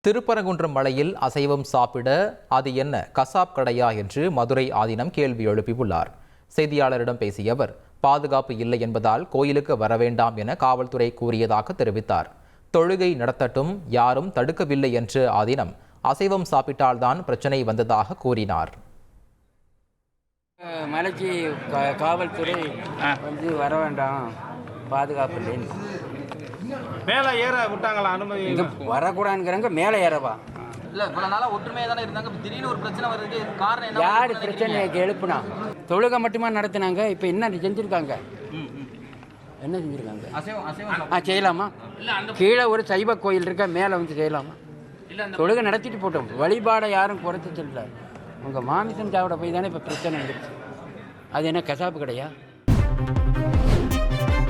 திருப்பரங்குன்றம் மலையில் அசைவம் சாப்பிட அது என்ன கசாப் கடையா என்று மதுரை ஆதீனம் கேள்வி எழுப்பியுள்ளார். செய்தியாளரிடம் பேசிய அவர், பாதுகாப்பு இல்லை என்பதால் கோயிலுக்கு வர வேண்டாம் என காவல்துறை கூறியதாக தெரிவித்தார். தொழுகை நடத்தட்டும், யாரும் தடுக்கவில்லை என்று ஆதீனம் அசைவம் சாப்பிட்டால்தான் பிரச்சனை வந்ததாக கூறினார். மலைக்கு காவல்துறை வர வேண்டாம், பாதுகாப்பு இல்லைன்னு மேலே ஏற விட்டாங்களா? அனுமதி வரக்கூடாதுங்கிறாங்க. மேலே ஏறவா? இல்லை, இவ்வளோ நாளாக ஒற்றுமையாக தானே இருந்தாங்க. திடீர்னு ஒரு பிரச்சனை வருது, காரணம் என்ன? யார் பிரச்சனையை எழுப்புனா? தொழுகை மட்டுமா நடத்தினாங்க. இப்போ என்ன செஞ்சுருக்காங்க? என்ன செஞ்சுருக்காங்க? செய்யலாமா? கீழே ஒரு சைவ கோயில் இருக்க, மேலே வந்து செய்யலாமா? தொழுகை நடத்திட்டு போட்டோம். வழிபாடை யாரும் குறைச்சி சொல்லல. உங்கள் மாமிசம் சாப்பிட போய் தானே இப்போ பிரச்சனை இருந்துச்சு. அது என்ன கசாப்பு கடையா?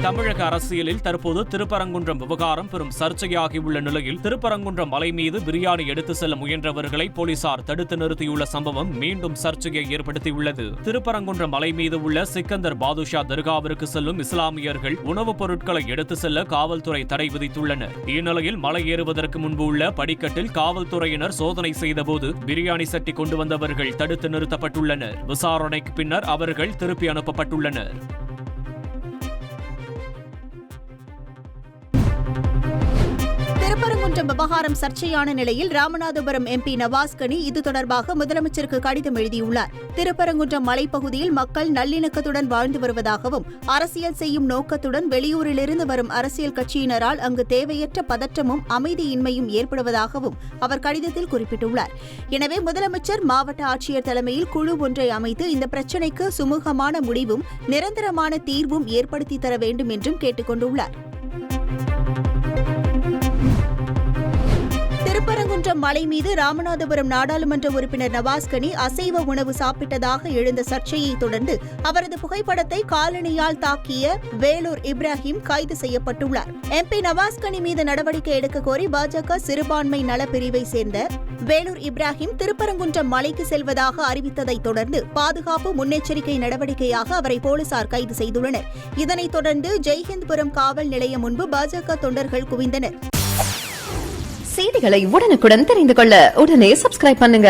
தமிழக அரசியலில் தற்போது திருப்பரங்குன்றம் விவகாரம் பெரும் சர்ச்சையாகியுள்ள நிலையில் திருப்பரங்குன்றம் மலை மீது பிரியாணி எடுத்து செல்ல முயன்றவர்களை போலீசார் தடுத்து நிறுத்தியுள்ள சம்பவம் மீண்டும் சர்ச்சையை ஏற்படுத்தியுள்ளது. திருப்பரங்குன்றம் மலை மீது உள்ள சிக்கந்தர் பாதுஷா தர்காவிற்கு செல்லும் இஸ்லாமியர்கள் உணவுப் பொருட்களை எடுத்து செல்ல காவல்துறை தடை விதித்துள்ளனர். இந்நிலையில் மலை ஏறுவதற்கு முன்பு உள்ள படிக்கட்டில் காவல்துறையினர் சோதனை செய்தபோது பிரியாணி சட்டி கொண்டு வந்தவர்கள் தடுத்து நிறுத்தப்பட்டுள்ளனர். விசாரணைக்கு பின்னர் அவர்கள் திருப்பி அனுப்பப்பட்டுள்ளனர். திருப்பரங்குன்றம் விவகாரம் சர்ச்சையான நிலையில் ராமநாதபுரம் எம்பி நவாஸ்கனி இது தொடர்பாக முதலமைச்சருக்கு கடிதம் எழுதியுள்ளார். திருப்பரங்குன்றம் மலைப்பகுதியில் மக்கள் நல்லிணக்கத்துடன் வாழ்ந்து வருவதாகவும், அரசியல் செய்யும் நோக்கத்துடன் வெளியூரிலிருந்து வரும் அரசியல் கட்சியினரால் அங்கு தேவையற்ற பதற்றமும் அமைதியின்மையும் ஏற்படுவதாகவும் அவர் கடிதத்தில் குறிப்பிட்டுள்ளார். எனவே முதலமைச்சர், மாவட்ட ஆட்சியர் தலைமையில் குழு ஒன்றை அமைத்து இந்த பிரச்சினைக்கு சுமூகமான முடிவும் நிரந்தரமான தீர்வும் ஏற்படுத்தி தர வேண்டும் என்றும் கேட்டுக் கொண்டுள்ளார். திருப்பரங்குன்றம் மலை மீது ராமநாதபுரம் நாடாளுமன்ற உறுப்பினர் நவாஸ்கனி அசைவ உணவு சாப்பிட்டதாக எழுந்த சர்ச்சையை தொடர்ந்து அவரது புகைப்படத்தை காலணியால் தாக்கிய வேலூர் இப்ராஹிம் கைது செய்யப்பட்டுள்ளார். எம்பி நவாஸ்கனி மீது நடவடிக்கை எடுக்க கோரி பாஜக சிறுபான்மை நலப்பிரிவை சேர்ந்த வேலூர் இப்ராஹிம் திருப்பரங்குன்றம் மலைக்கு செல்வதாக அறிவித்ததை தொடர்ந்து பாதுகாப்பு முன்னெச்சரிக்கை நடவடிக்கையாக அவரை போலீசார் கைது செய்துள்ளனர். இதனைத் தொடர்ந்து ஜெய்ஹிந்த்புரம் காவல் நிலையம் முன்பு பாஜக தொண்டர்கள் குவிந்தனர். செய்திகளை உடனுக்குடன் தெரிந்து கொள்ள உடனே சப்ஸ்கிரைப் பண்ணுங்க.